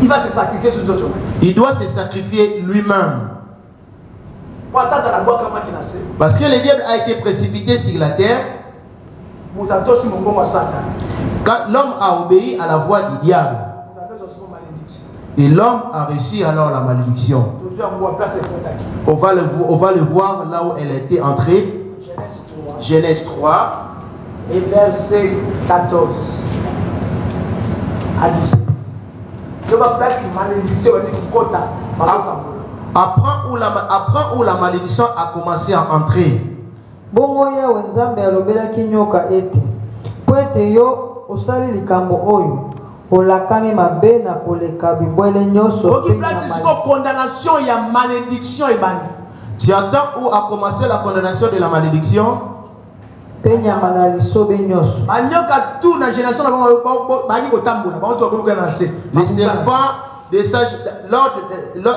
Il va se sacrifier sur d'autres. Il doit se sacrifier lui-même. Parce que le diable a été précipité sur la terre. Quand l'homme a obéi à la voix du diable, et l'homme a reçu alors la malédiction. On va le voir là où elle était entrée. Genèse 3. Et verset 14 à 17. Apprends où la malédiction a commencé à entrer. Bongo Yawe Nzambe alobelaki nyoka ete po ete yo osali likambo oyo olakami mabe na koleka bibwele nyonso pe condamnation ya malédiction ebani. Tu attends où a commencé la condamnation de la malédiction? Pe nyama na lisobe nyonso. Manyoka tout na génération na bangi kotambola bango to ko na se. Les serpents de sages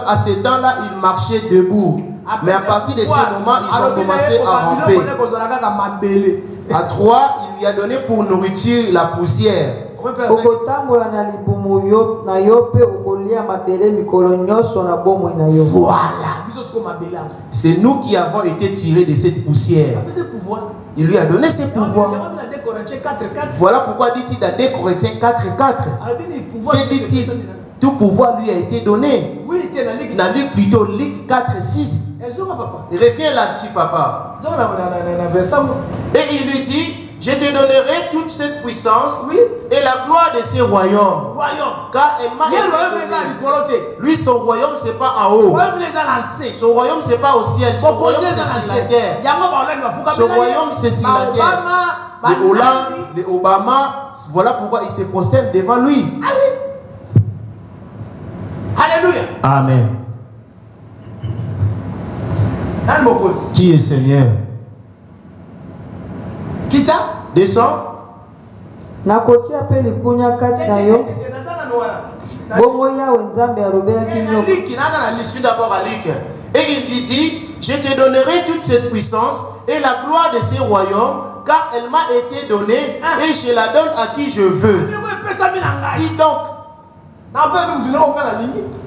à ce temps-là ils marchaient debout. Mais à partir de ce moment ils ont commencé à ramper. À 3 il lui a donné pour nourriture la poussière. Okotambola na libumu yo na yo pe okolia mabele mikolo nyonso na bomoi na yo. Voilà. C'est nous qui avons été tirés de cette poussière. Il lui a donné ses pouvoirs. Voilà pourquoi dit-il dans 2 Corinthiens 4:4. Que dit-il? Tout pouvoir lui a été donné. Dans Luc plutôt, Luc 4:6. Reviens là-dessus, papa. Et il lui dit, je te donnerai toute cette puissance et la gloire de ce royaume. Car elle m'a été donnée. Lui, son royaume, ce n'est pas en haut. Son royaume, ce n'est pas au ciel. Son royaume, c'est sur la terre. Son royaume, c'est sur la terre. Les Hollande, les Obama, voilà pourquoi ils se prosternent devant lui. Alléluia. Amen. Qui est Seigneur? Kita descend nakotia pe likunya kati na yo bongo yawe nzambe alobelaki nyoka. Je suis d'abord à Luc et il lui dit, je te donnerai toute cette puissance et la gloire de ce royaume car elle m'a été donnée et je la donne à qui je veux.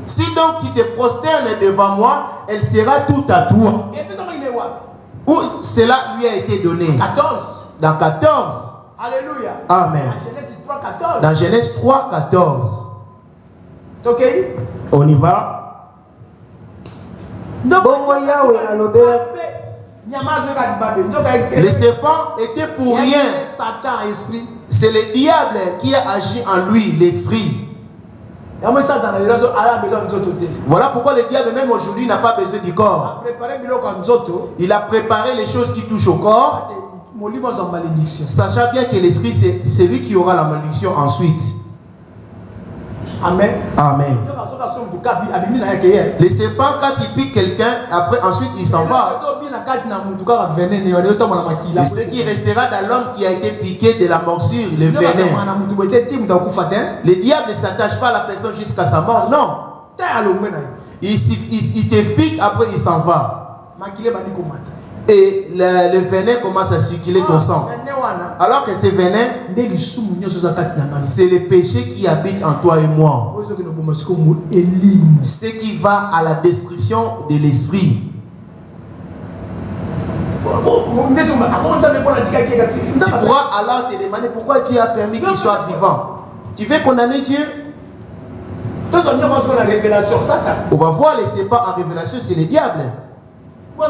Si donc tu te prosternes devant moi, elle sera toute à toi. Où cela lui a été donné? 14. Dans 14. Alléluia. Amen. Dans Genèse 3:14. Ok. On y va. Le serpent était pour rien. C'est le diable qui a agi en lui, l'esprit. Voilà pourquoi le diable même aujourd'hui n'a pas besoin du corps. Il a préparé les choses qui touchent au corps, sachant bien que l'esprit c'est lui qui aura la malédiction ensuite. Amen. Amen. Le serpent, quand il pique quelqu'un, après ensuite il s'en va. Et ce qui restera dans l'homme qui a été piqué de la morsure, le venin. Le diable ne s'attache pas à la personne jusqu'à sa mort, non. Il te pique, après il s'en va. Et le venin commence à circuler ton sang. Alors que ce venin, c'est le péché qui habite en toi et moi. Ce qui va à la destruction de l'esprit. Tu pourras alors te demander pourquoi Dieu a permis qu'il soit vivant. Tu veux condamner Dieu? On va voir les serpents en révélation, c'est le diable. Moi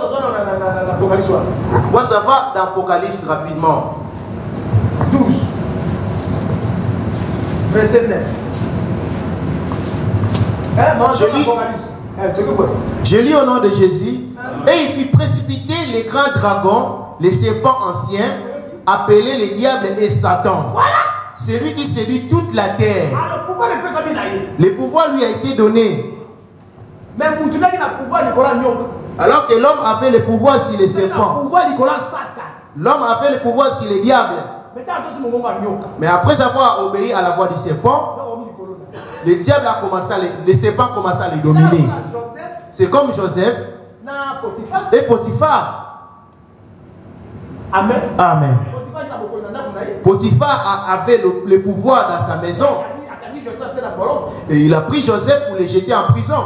ça va dans l'Apocalypse rapidement. 12 verset 9. Je lis au nom de Jésus. Et il fit précipiter les grands dragons, les serpents anciens, appelés les diables et Satan. Voilà. C'est lui qui séduit toute la terre. Le pouvoir lui a été donné. Alors que l'homme avait le pouvoir sur les serpents. L'homme avait le pouvoir sur les diables. Mais après avoir obéi à la voix du serpent, le diable a commencé les serpents commencent à les dominer. C'est comme Joseph et Potiphar. Amen. Amen. Potiphar avait le pouvoir dans sa maison. Et il a pris Joseph pour le jeter en prison.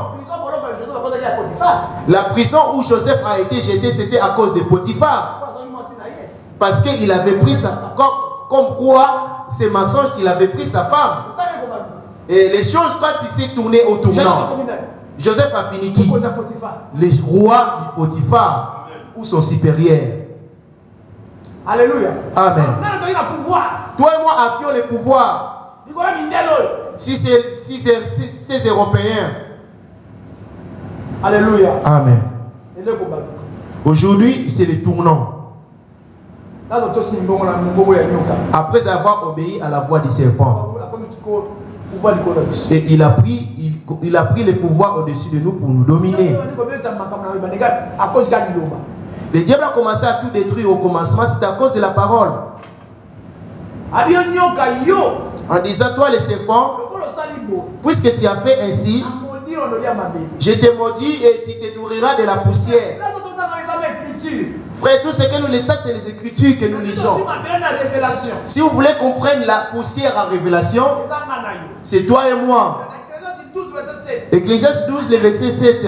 La prison où Joseph a été jeté, c'était à cause de Potiphar. Parce qu'il avait pris comme quoi, c'est mensonge qu'il avait pris sa femme. Et les choses, quand il s'est tourné au tournant, Joseph a fini qui? Les rois du Potiphar, ou son supérieur. Alléluia. Amen. Toi et moi avions le pouvoir. Si c'est Européens. Alléluia. Amen. Aujourd'hui, c'est le tournant. Après avoir obéi à la voix du serpent. Et il a pris le pouvoir au-dessus de nous pour nous dominer. Le diable a commencé à tout détruire au commencement, c'est à cause de la parole. En disant, toi le serpent, puisque tu as fait ainsi, je te maudis et tu te nourriras de la poussière. Frère, tout ce que nous lisons, c'est les Écritures que nous lisons. Si vous voulez comprendre la poussière en révélation, c'est toi et moi. Ecclésiaste 12, le verset 7.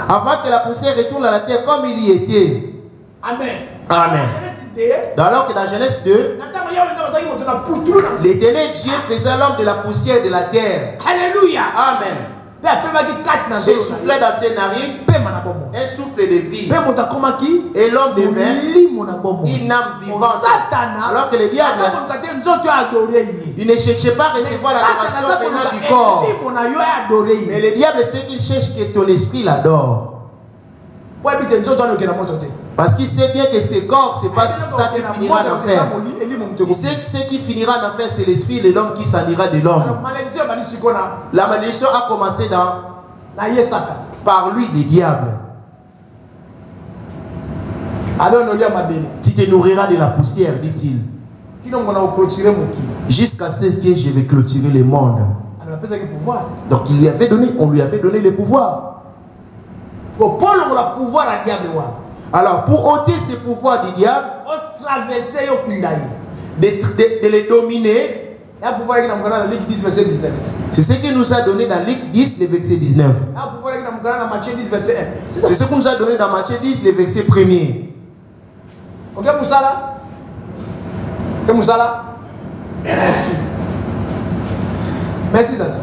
Avant que la poussière retourne à la terre comme il y était. Amen. Amen. Alors que dans Genèse 2, l'Éternel Dieu faisait l'homme de la poussière de la terre. Alléluia. Amen. Et soufflait dans ses narines un souffle de vie. Et l'homme devint une âme vivante. Alors que le diable, il ne cherchait pas à recevoir l'adoration venant du corps. Mais le diable sait qu'il cherche que ton esprit l'adore. Parce qu'il sait bien que ce corps, ce n'est pas ça qui finira en enfer. Il sait que ce qui finira en enfer, c'est l'esprit de l'homme qui s'en ira de l'homme. La malédiction a commencé par lui, le diable. Tu te nourriras de la poussière, dit-il. Jusqu'à ce que je vais clôturer le monde. Donc on lui avait donné le pouvoir. Alors, pour ôter ce pouvoir du diable, de les dominer, c'est ce qu'il nous a donné dans Luc 10, le verset 19. C'est ce qu'il nous a donné dans Matthieu 10, le verset 1er. Merci. Merci, Tata.